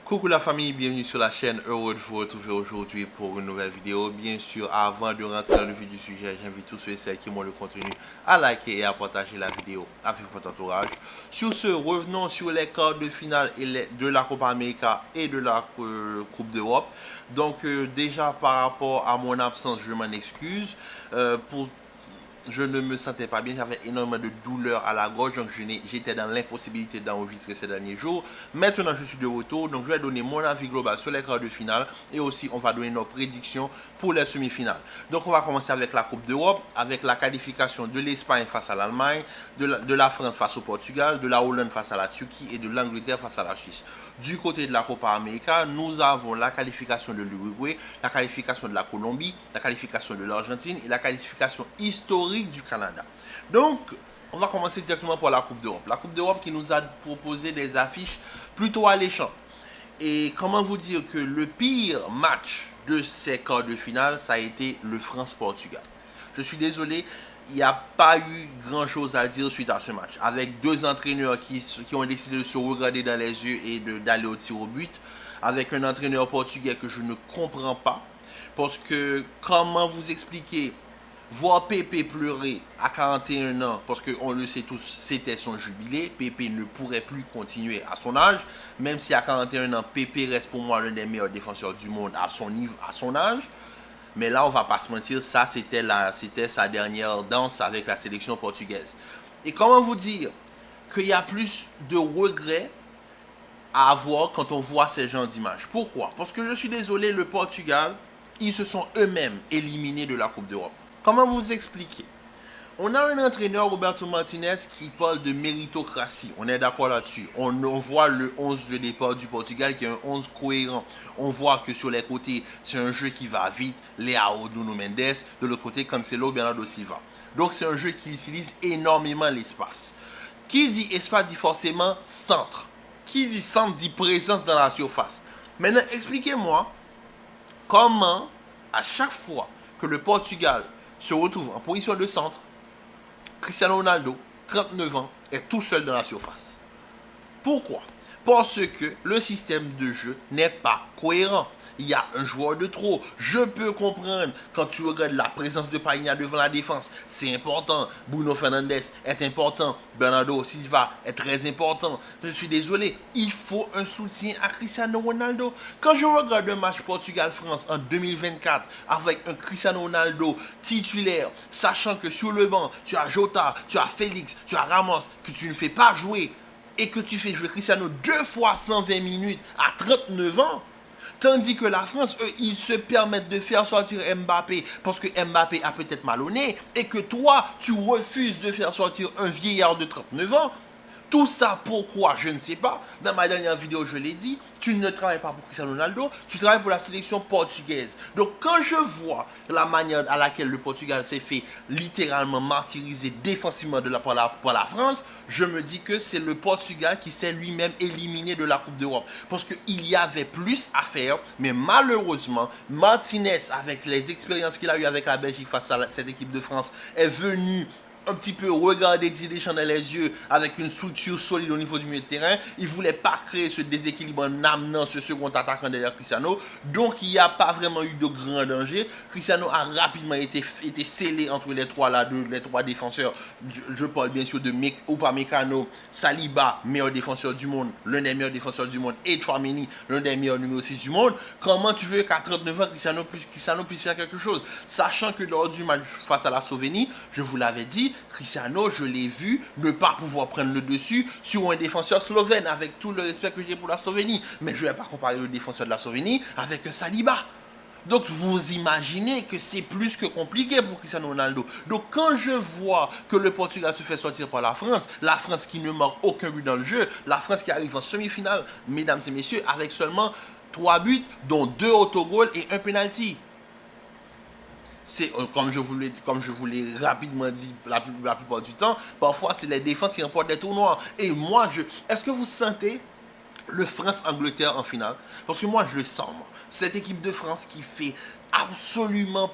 Coucou la famille, bienvenue sur la chaîne, heureux de vous retrouver aujourd'hui pour une nouvelle vidéo. Bien sûr, avant de rentrer dans le vif du sujet, j'invite tous ceux et celles qui m'ont le contenu à liker et à partager la vidéo avec votre entourage. Sur ce, revenons sur les quarts de finale de la Copa América et de la Coupe d'Europe. Donc déjà par rapport à mon absence, je m'en excuse. Je ne me sentais pas bien, j'avais énormément de douleurs à la gorge, donc j'étais dans l'impossibilité d'enregistrer ces derniers jours. Maintenant, je suis de retour, donc je vais donner mon avis global sur les quarts de finale et aussi on va donner nos prédictions pour les semi-finales. Donc on va commencer avec la Coupe d'Europe, avec la qualification de l'Espagne face à l'Allemagne, de la France face au Portugal, de la Hollande face à la Turquie et de l'Angleterre face à la Suisse. Du côté de la Copa América, nous avons la qualification de l'Uruguay, la qualification de la Colombie, la qualification de l'Argentine et la qualification historique du Canada. Donc, on va commencer directement par la Coupe d'Europe. La Coupe d'Europe qui nous a proposé des affiches plutôt alléchantes. Et comment vous dire que le pire match de ces quarts de finale, ça a été le France-Portugal. Je suis désolé, il n'y a pas eu grand chose à dire suite à ce match. Avec deux entraîneurs qui ont décidé de se regarder dans les yeux et d'aller au tir au but. Avec un entraîneur portugais que je ne comprends pas. Parce que comment vous expliquer voir Pépé pleurer à 41 ans, parce qu'on le sait tous, c'était son jubilé. Pépé ne pourrait plus continuer à son âge, même si à 41 ans, Pépé reste pour moi l'un des meilleurs défenseurs du monde à son niveau, à son âge. Mais là, on va pas se mentir, ça c'était sa dernière danse avec la sélection portugaise. Et comment vous dire qu'il y a plus de regrets à avoir quand on voit ces genres d'images. Pourquoi? Parce que je suis désolé, le Portugal, ils se sont eux-mêmes éliminés de la Coupe d'Europe. Comment vous expliquer? On a un entraîneur, Roberto Martinez, qui parle de méritocratie. On est d'accord là-dessus. On voit le 11 de départ du Portugal qui est un 11 cohérent. On voit que sur les côtés, c'est un jeu qui va vite. Leao, Nuno Mendes. De l'autre côté, Cancelo, Bernardo Silva. Donc c'est un jeu qui utilise énormément l'espace. Qui dit espace dit forcément centre. Qui dit centre dit présence dans la surface. Maintenant, expliquez-moi comment, à chaque fois que le Portugal se retrouve en position de centre, Cristiano Ronaldo, 39 ans, est tout seul dans la surface. Pourquoi? Parce que le système de jeu n'est pas cohérent. Il y a un joueur de trop. Je peux comprendre quand tu regardes la présence de Payet devant la défense. C'est important. Bruno Fernandes est important. Bernardo Silva est très important. Je suis désolé. Il faut un soutien à Cristiano Ronaldo. Quand je regarde un match Portugal-France en 2024 avec un Cristiano Ronaldo titulaire, sachant que sur le banc, tu as Jota, tu as Félix, tu as Ramos, que tu ne fais pas jouer et que tu fais jouer Cristiano 2 fois 120 minutes à 39 ans, tandis que la France, eux, ils se permettent de faire sortir Mbappé parce que Mbappé a peut-être mal au nez et que toi, tu refuses de faire sortir un vieillard de 39 ans. Tout ça, pourquoi? Je ne sais pas. Dans ma dernière vidéo, je l'ai dit, tu ne travailles pas pour Cristiano Ronaldo, tu travailles pour la sélection portugaise. Donc, quand je vois la manière à laquelle le Portugal s'est fait littéralement martyriser défensivement par la France, je me dis que c'est le Portugal qui s'est lui-même éliminé de la Coupe d'Europe. Parce qu'il y avait plus à faire, mais malheureusement, Martinez, avec les expériences qu'il a eues avec la Belgique face à cette équipe de France, est venu un petit peu regarder Didier Deschamps dans les yeux avec une structure solide au niveau du milieu de terrain. Il ne voulait pas créer ce déséquilibre en amenant ce second attaquant derrière Cristiano. Donc il n'y a pas vraiment eu de grand danger. Cristiano a rapidement été scellé entre les trois défenseurs. Je parle bien sûr de Upamecano, Saliba, meilleur défenseur du monde, l'un des meilleurs défenseurs du monde, et Tchouaméni, l'un des meilleurs numéro 6 du monde. Comment tu veux qu'à 39 ans, Cristiano puisse faire quelque chose? Sachant que lors du match face à la Slovénie, je vous l'avais dit, Cristiano, je l'ai vu ne pas pouvoir prendre le dessus sur un défenseur slovène, avec tout le respect que j'ai pour la Slovénie. Mais je ne vais pas comparer le défenseur de la Slovénie avec un Saliba. Donc vous imaginez que c'est plus que compliqué pour Cristiano Ronaldo. Donc quand je vois que le Portugal se fait sortir par la France qui ne marque aucun but dans le jeu, la France qui arrive en semi-finale, mesdames et messieurs, avec seulement 3 buts, dont 2 autogols et un penalty. C'est comme je vous l'ai rapidement dit la plupart du temps, parfois c'est les défenses qui remportent des tournois. Et moi, est-ce que vous sentez le France-Angleterre en finale? Parce que moi, je le sens, moi. Cette équipe de France qui fait absolument,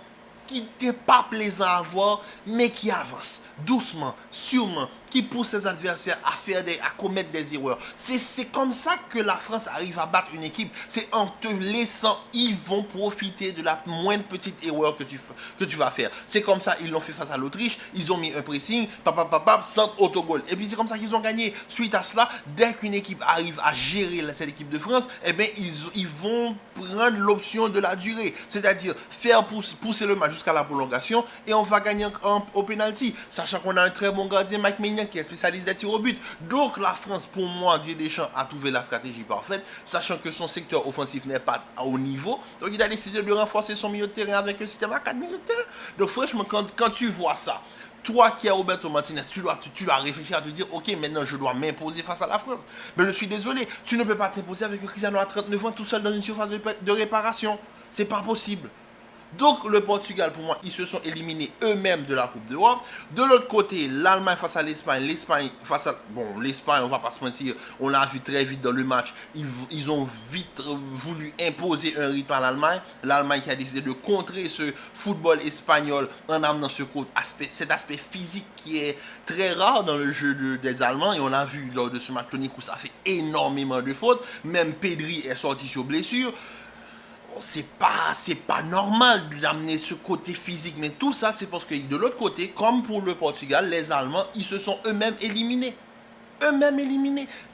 qui n'est pas plaisant à voir, mais qui avance doucement, sûrement, qui pousse les adversaires à commettre des erreurs. C'est comme ça que la France arrive à battre une équipe. C'est en te laissant, ils vont profiter de la moindre petite erreur que tu vas faire. C'est comme ça, ils l'ont fait face à l'Autriche, ils ont mis un pressing, centre, autogol. Et puis c'est comme ça qu'ils ont gagné. Suite à cela, dès qu'une équipe arrive à gérer cette équipe de France, eh bien, ils vont prendre l'option de la durée. C'est-à-dire faire pousser le match jusqu'à la prolongation et on va gagner au penalty. Sachant qu'on a un très bon gardien, Mike Maignan, qui est spécialiste des tirs au but. Donc la France, pour moi, Didier Deschamps a trouvé la stratégie parfaite, sachant que son secteur offensif n'est pas à haut niveau. Donc il a décidé de renforcer son milieu de terrain avec un système à 4 milieux de terrain. Donc franchement, quand tu vois ça, toi qui es Roberto Martinez, tu dois réfléchir à te dire, ok, maintenant je dois m'imposer face à la France. Mais je suis désolé, tu ne peux pas t'imposer avec un Cristiano à 39 ans tout seul dans une surface de réparation. C'est pas possible. Donc le Portugal, pour moi, ils se sont éliminés eux-mêmes de la Coupe d'Europe. De l'autre côté, l'Allemagne face à l'Espagne. L'Espagne face à... Bon, l'Espagne, on va pas se mentir, on l'a vu très vite dans le match. Ils ont vite voulu imposer un rythme à l'Allemagne. L'Allemagne qui a décidé de contrer ce football espagnol en amenant cet aspect physique qui est très rare dans le jeu des Allemands. Et on a vu lors de ce match tonique où ça fait énormément de fautes. Même Pedri est sorti sur blessure. C'est pas normal d'amener ce côté physique, mais tout ça c'est parce que de l'autre côté, comme pour le Portugal, les Allemands, ils se sont eux-mêmes éliminés.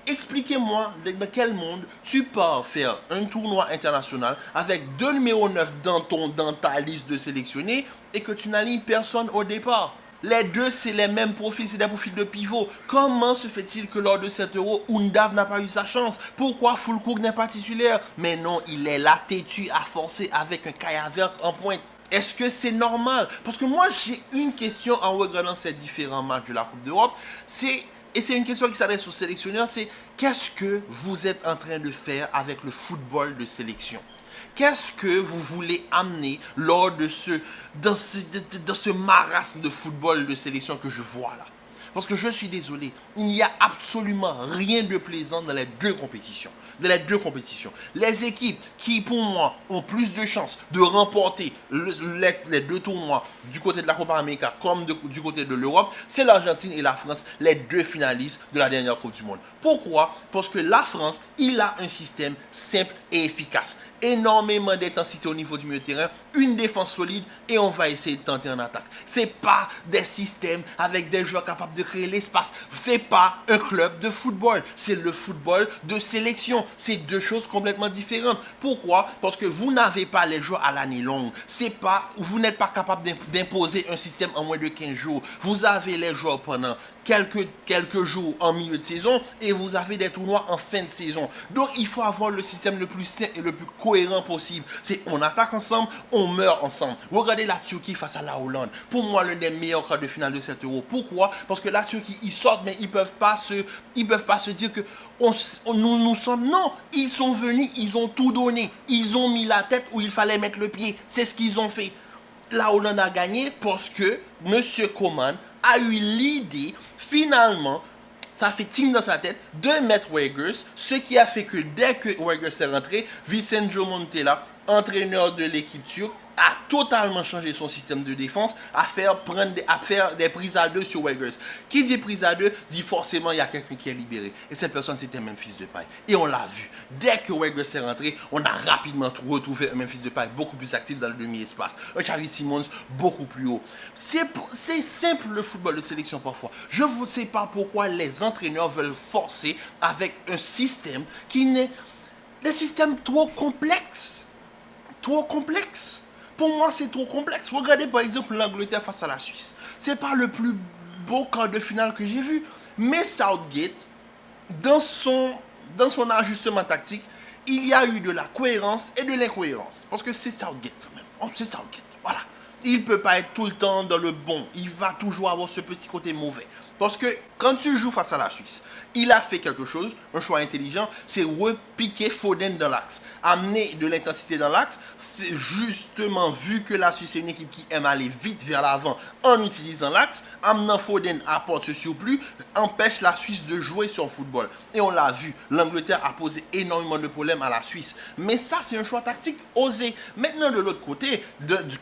Expliquez-moi dans quel monde tu pars faire un tournoi international avec 2 numéros 9 dans ta liste de sélectionnés et que tu n'alignes personne au départ. Les deux, c'est les mêmes profils, c'est des profils de pivot. Comment se fait-il que lors de cet Euro, Undav n'a pas eu sa chance? Pourquoi Füllkrug n'est pas titulaire? Mais non, il est là, têtu, à forcer avec un Kai Havertz en pointe. Est-ce que c'est normal? Parce que moi, j'ai une question en regardant ces différents matchs de la Coupe d'Europe. Et c'est une question qui s'adresse aux sélectionneurs, c'est qu'est-ce que vous êtes en train de faire avec le football de sélection? Qu'est-ce que vous voulez amener dans ce marasme de football de sélection que je vois là? Parce que je suis désolé, il n'y a absolument rien de plaisant dans les deux compétitions. Les équipes qui, pour moi, ont plus de chances de remporter les deux tournois du côté de la Copa América comme du côté de l'Europe, c'est l'Argentine et la France, les deux finalistes de la dernière Coupe du Monde. Pourquoi? Parce que la France, il a un système simple et efficace. Énormément d'intensité au niveau du milieu de terrain, une défense solide et on va essayer de tenter en attaque. C'est pas des systèmes avec des joueurs capables de créer l'espace. C'est pas un club de football. C'est le football de sélection. C'est deux choses complètement différentes. Pourquoi? Parce que vous n'avez pas les joueurs à l'année longue. Vous n'êtes pas capable d'imposer un système en moins de 15 jours. Vous avez les joueurs pendant quelques jours en milieu de saison et vous avez des tournois en fin de saison. Donc il faut avoir le système le plus sain et le plus cohérent possible. C'est on attaque ensemble, on meurt ensemble. Regardez la Turquie face à la Hollande. Pour moi, l'un des meilleurs quarts de finale de cet Euro. Pourquoi? Parce que la Turquie, ils sortent, mais ils peuvent pas se dire que nous sommes... Non, ils sont venus, ils ont tout donné. Ils ont mis la tête où il fallait mettre le pied. C'est ce qu'ils ont fait. La Hollande a gagné parce que M. Koeman a eu l'idée, finalement, ça fait ting dans sa tête, de mettre Weghorst, ce qui a fait que dès que Weghorst est rentré, Vincenzo Montella, entraîneur de l'équipe turque, a totalement changé son système de défense à faire des prises à deux sur Weghorst. Qui dit prise à deux, dit forcément il y a quelqu'un qui est libéré. Et cette personne, c'était Memphis Depay. Et on l'a vu. Dès que Weghorst est rentré, on a rapidement retrouvé un Memphis Depay beaucoup plus actif dans le demi-espace. Un Xavi Simons beaucoup plus haut. C'est simple le football de sélection parfois. Je ne sais pas pourquoi les entraîneurs veulent forcer avec un système qui n'est... Des systèmes trop complexes. Pour moi, c'est trop complexe. Regardez par exemple l'Angleterre face à la Suisse. C'est pas le plus beau quart de finale que j'ai vu. Mais Southgate, dans son ajustement tactique, il y a eu de la cohérence et de l'incohérence. Parce que c'est Southgate quand même. Oh, c'est Southgate. Voilà. Il ne peut pas être tout le temps dans le bon. Il va toujours avoir ce petit côté mauvais. Parce que quand tu joues face à la Suisse, il a fait quelque chose, un choix intelligent, c'est repiquer Foden dans l'axe. Amener de l'intensité dans l'axe, justement vu que la Suisse est une équipe qui aime aller vite vers l'avant en utilisant l'axe, amenant Foden apporte ce surplus, empêche la Suisse de jouer son football. Et on l'a vu, l'Angleterre a posé énormément de problèmes à la Suisse. Mais ça, c'est un choix tactique osé. Maintenant, de l'autre côté,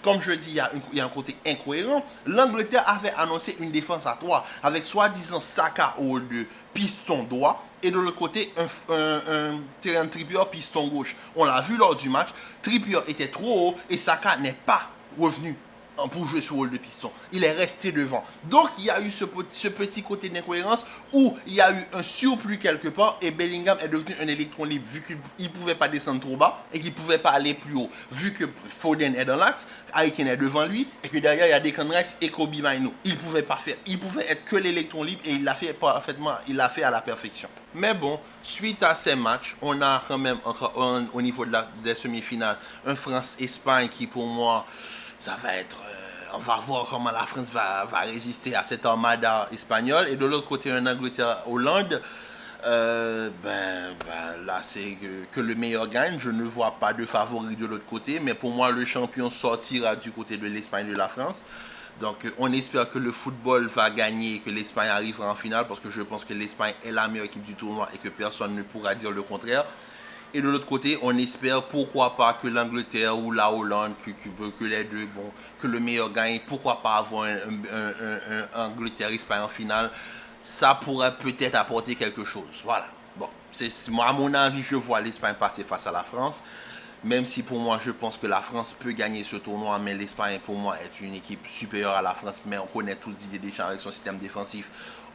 comme je dis, il y a un côté incohérent. L'Angleterre avait annoncé une défense à 3 avec soi-disant sac à eau de piston droit et de l'autre côté un terrain de Trippier piston gauche. On l'a vu lors du match, Trippier était trop haut et Saka n'est pas revenu pour jouer sur le rôle de piston. Il est resté devant. Donc, il y a eu ce petit côté d'incohérence où il y a eu un surplus quelque part et Bellingham est devenu un électron libre vu qu'il ne pouvait pas descendre trop bas et qu'il ne pouvait pas aller plus haut. Vu que Foden est dans l'axe, Harry Kane est devant lui et que derrière, il y a Declan Rice et Kobe Mainoo. Il pouvait pas faire. Il pouvait être que l'électron libre et il l'a fait parfaitement. Il l'a fait à la perfection. Mais bon, suite à ces matchs, on a quand même encore au niveau des semi-finales un France-Espagne qui pour moi ça va être... on va voir comment la France va résister à cette armada espagnole. Et de l'autre côté, un Angleterre-Hollande. Là, c'est que le meilleur gagne. Je ne vois pas de favori de l'autre côté. Mais pour moi, le champion sortira du côté de l'Espagne et de la France. Donc, on espère que le football va gagner et que l'Espagne arrivera en finale. Parce que je pense que l'Espagne est la meilleure équipe du tournoi et que personne ne pourra dire le contraire. Et de l'autre côté, on espère pourquoi pas que l'Angleterre ou la Hollande, que les deux, bon, que le meilleur gagne. Pourquoi pas avoir un Angleterre-Espagne en finale. Ça pourrait peut-être apporter quelque chose. Voilà. Bon, moi, à mon avis, je vois l'Espagne passer face à la France. Même si pour moi, je pense que la France peut gagner ce tournoi, mais l'Espagne, pour moi, est une équipe supérieure à la France. Mais on connaît tous Didier Deschamps avec son système défensif.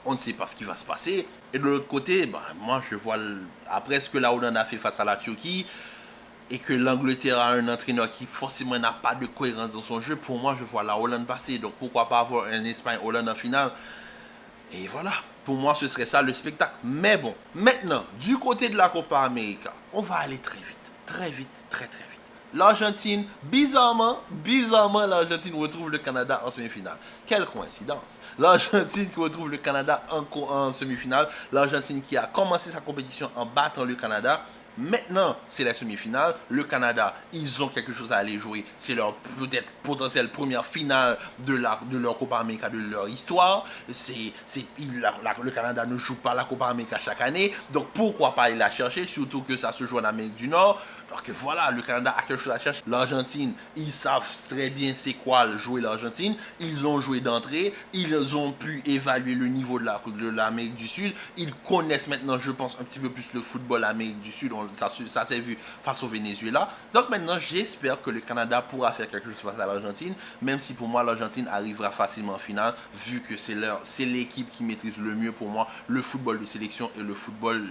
On ne sait pas ce qui va se passer. Et de l'autre côté, moi, je vois, après ce que la Hollande a fait face à la Turquie, et que l'Angleterre a un entraîneur qui forcément n'a pas de cohérence dans son jeu, pour moi, je vois la Hollande passer. Donc, pourquoi pas avoir un Espagne-Hollande en finale. Et voilà, pour moi, ce serait ça le spectacle. Mais bon, maintenant, du côté de la Copa América, on va aller très vite. Très vite, très très vite. L'Argentine, bizarrement, l'Argentine retrouve le Canada en semi-finale. Quelle coïncidence. L'Argentine qui retrouve le Canada en semi-finale. L'Argentine qui a commencé sa compétition en battant le Canada. Maintenant, c'est la semi-finale. Le Canada, ils ont quelque chose à aller jouer. C'est leur peut-être potentielle première finale de leur Copa América, de leur histoire. Le Canada ne joue pas la Copa América chaque année. Donc, pourquoi pas aller la chercher, surtout que ça se joue en Amérique du Nord. Alors que voilà, le Canada a quelque chose à chercher. L'Argentine, ils savent très bien c'est quoi jouer l'Argentine. Ils ont joué d'entrée. Ils ont pu évaluer le niveau de l'Amérique du Sud. Ils connaissent maintenant, je pense, un petit peu plus le football Amérique du Sud. Ça s'est vu face au Venezuela. Donc maintenant, j'espère que le Canada pourra faire quelque chose face à l'Argentine. Même si pour moi, l'Argentine arrivera facilement en finale. Vu que c'est l'équipe qui maîtrise le mieux pour moi le football de sélection et le football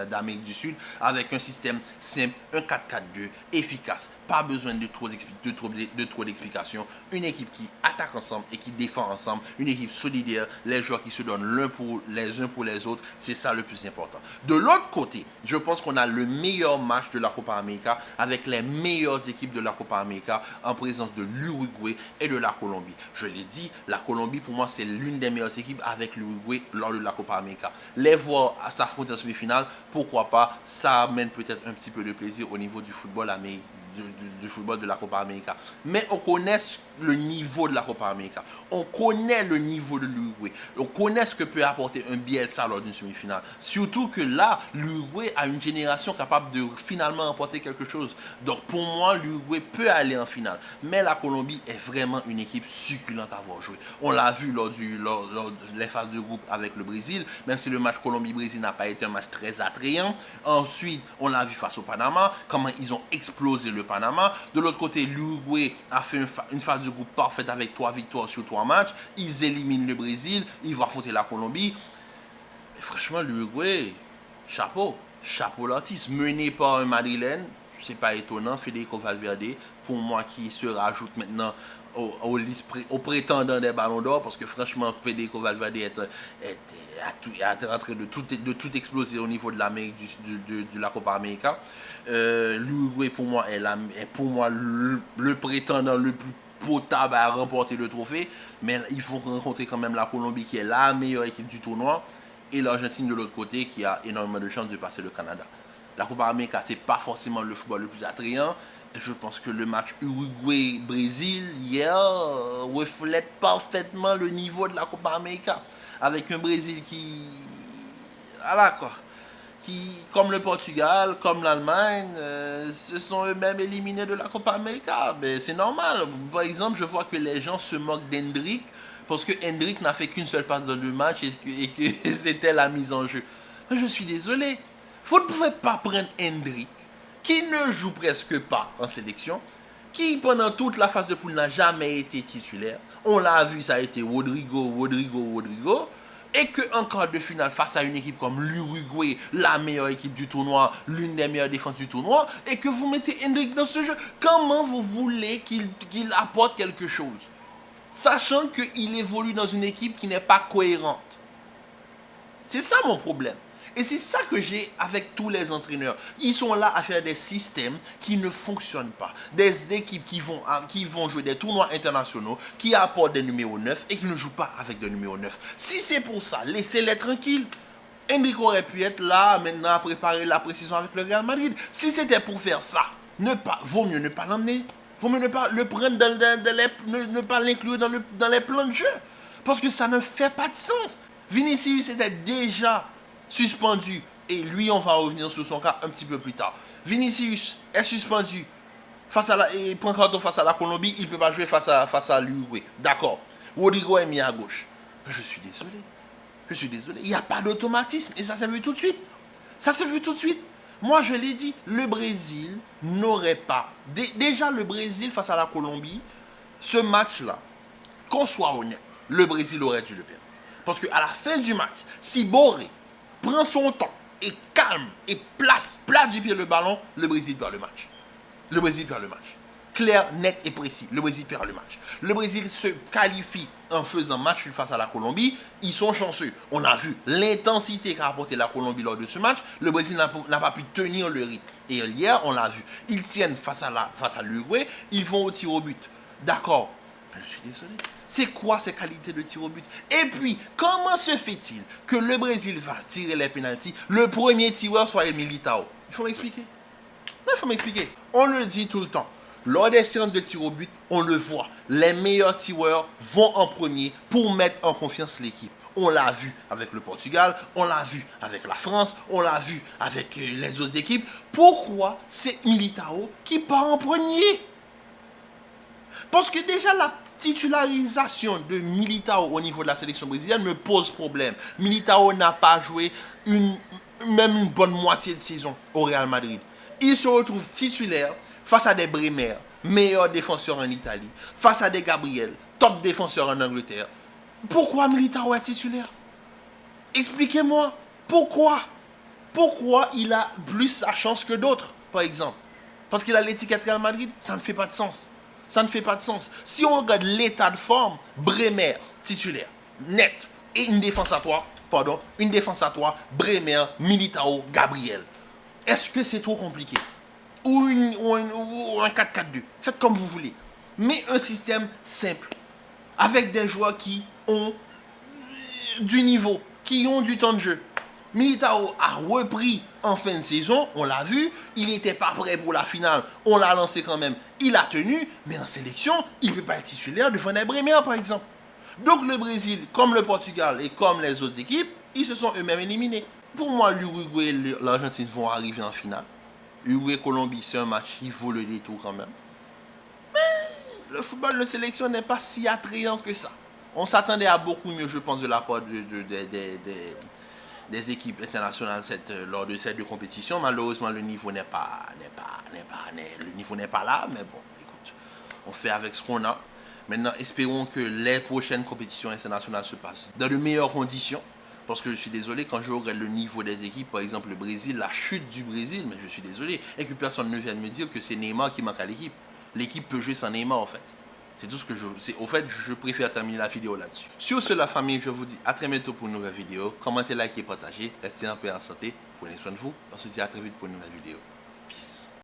d'Amérique du Sud. Avec un système simple, un 4-4-2 efficace, pas besoin de trop d'explications, une équipe qui attaque ensemble et qui défend ensemble, une équipe solidaire, les joueurs qui se donnent les uns pour les autres, c'est ça le plus important. De l'autre côté, je pense qu'on a le meilleur match de la Copa América avec les meilleures équipes de la Copa América en présence de l'Uruguay et de la Colombie. Je l'ai dit, la Colombie pour moi c'est l'une des meilleures équipes avec l'Uruguay lors de la Copa América. Les voir s'affronter en semi-finale, pourquoi pas, ça amène peut-être un petit peu de plaisir au niveau du football américain. Du football de la Copa América. Mais on connaît le niveau de la Copa América. On connaît le niveau de l'Uruguay. On connaît ce que peut apporter un Bielsa lors d'une semi-finale. Surtout que là, l'Uruguay a une génération capable de finalement apporter quelque chose. Donc pour moi, l'Uruguay peut aller en finale. Mais la Colombie est vraiment une équipe succulente à avoir joué. On l'a vu lors des phases de groupe avec le Brésil, même si le match Colombie-Brésil n'a pas été un match très attrayant. Ensuite, on l'a vu face au Panama, comment ils ont explosé le Panama. De l'autre côté, l'Uruguay a fait une phase de groupe parfaite avec 3 victoires sur 3 matchs. Ils éliminent le Brésil. Ils vont affronter la Colombie. Mais franchement, l'Uruguay, chapeau l'artiste. Mené par un Madrilène, c'est pas étonnant. Federico Valverde, pour moi, qui se rajoute maintenant au prétendant des ballons d'or, parce que franchement, Federico Valverde est en train de tout exploser au niveau de l'Amérique de la Copa América. L'Uruguay pour moi est le prétendant le plus potable à remporter le trophée, mais il faut rencontrer quand même la Colombie qui est la meilleure équipe du tournoi et l'Argentine de l'autre côté qui a énormément de chances de passer le Canada. La Copa América, c'est pas forcément le football le plus attrayant. Je pense que le match Uruguay-Brésil hier reflète parfaitement le niveau de la Copa América. Avec un Brésil qui, comme le Portugal, comme l'Allemagne, se sont eux-mêmes éliminés de la Copa América. Mais c'est normal. Par exemple, je vois que les gens se moquent d'Hendrick parce que Hendrick n'a fait qu'une seule passe dans le match et que c'était la mise en jeu. Mais je suis désolé. Vous ne pouvez pas prendre Hendrick, qui ne joue presque pas en sélection, qui pendant toute la phase de poule n'a jamais été titulaire. On l'a vu, ça a été Rodrigo. Et qu'en quart de finale, face à une équipe comme l'Uruguay, la meilleure équipe du tournoi, l'une des meilleures défenses du tournoi, et que vous mettez Hendrick dans ce jeu, comment vous voulez qu'il apporte quelque chose? Sachant qu'il évolue dans une équipe qui n'est pas cohérente. C'est ça mon problème. Et c'est ça que j'ai avec tous les entraîneurs. Ils sont là à faire des systèmes qui ne fonctionnent pas. Des équipes qui vont jouer des tournois internationaux, qui apportent des numéros 9 et qui ne jouent pas avec des numéros 9. Si c'est pour ça, laissez-les tranquilles. Hendrick aurait pu être là maintenant à préparer la pré-saison avec le Real Madrid. Si c'était pour faire ça, vaut mieux ne pas l'emmener. Vaut mieux ne pas le prendre ne pas l'inclure dans les plans de jeu. Parce que ça ne fait pas de sens. Vinicius était déjà suspendu. Et lui, on va revenir sur son cas un petit peu plus tard. Vinicius est suspendu. Il prend carton face à la Colombie. Il ne peut pas jouer face à l'Uruguay. D'accord. Rodrigo est mis à gauche. Je suis désolé. Il n'y a pas d'automatisme. Et ça s'est vu tout de suite. Moi, je l'ai dit. Le Brésil n'aurait pas... Déjà, le Brésil face à la Colombie, ce match-là, qu'on soit honnête, le Brésil aurait dû le perdre. Parce qu'à la fin du match, si Borré prend son temps et calme et place du pied le ballon, le Brésil perd le match. Clair, net et précis. Le Brésil perd le match. Le Brésil se qualifie en faisant match face à la Colombie. Ils sont chanceux. On a vu l'intensité qu'a apporté la Colombie lors de ce match. Le Brésil n'a pas pu tenir le rythme. Et hier, on l'a vu. Ils tiennent face à l'Uruguay. Ils vont au tir au but. D'accord. Je suis désolé. C'est quoi ces qualités de tir au but? Et puis, comment se fait-il que le Brésil va tirer les pénaltys, le premier tireur soit le Militao? Il faut m'expliquer. On le dit tout le temps. Lors des séances de tir au but, on le voit. Les meilleurs tireurs vont en premier pour mettre en confiance l'équipe. On l'a vu avec le Portugal, on l'a vu avec la France, on l'a vu avec les autres équipes. Pourquoi c'est Militao qui part en premier? Parce que déjà la titularisation de Militao au niveau de la sélection brésilienne me pose problème. Militao n'a pas joué même une bonne moitié de saison au Real Madrid. Il se retrouve titulaire face à des Bremer, meilleurs défenseurs en Italie, face à des Gabriel, top défenseurs en Angleterre. Pourquoi Militao est titulaire? Expliquez-moi. Pourquoi il a plus sa chance que d'autres, par exemple? Parce qu'il a l'étiquette Real Madrid? Ça ne fait pas de sens. Si on regarde l'état de forme, Bremer, titulaire, net, et une défense à toi, Bremer, Militao, Gabriel. Est-ce que c'est trop compliqué? Ou un 4-4-2. Faites comme vous voulez. Mais un système simple. Avec des joueurs qui ont du niveau, qui ont du temps de jeu. Militao a repris en fin de saison, on l'a vu, il n'était pas prêt pour la finale, on l'a lancé quand même, il a tenu, mais en sélection, il ne peut pas être titulaire devant des Bremer par exemple. Donc le Brésil, comme le Portugal et comme les autres équipes, ils se sont eux-mêmes éliminés. Pour moi, l'Uruguay et l'Argentine vont arriver en finale. Uruguay-Colombie, c'est un match qui vaut le détour quand même. Mais le football de sélection n'est pas si attrayant que ça. On s'attendait à beaucoup mieux, je pense, de la part des équipes internationales lors de ces deux compétitions. Malheureusement, le niveau n'est pas là. Mais bon, écoute, on fait avec ce qu'on a. Maintenant, espérons que les prochaines compétitions internationales se passent dans de meilleures conditions. Parce que je suis désolé, quand je regarde le niveau des équipes, par exemple le Brésil, la chute du Brésil, mais je suis désolé. Et que personne ne vienne me dire que c'est Neymar qui manque à l'équipe. L'équipe peut jouer sans Neymar, en fait. C'est tout ce que au fait, je préfère terminer la vidéo là-dessus. Sur ce, la famille, je vous dis à très bientôt pour une nouvelle vidéo. Commentez, likez, partagez. Restez en paix et en santé. Prenez soin de vous. On se dit à très vite pour une nouvelle vidéo. Peace.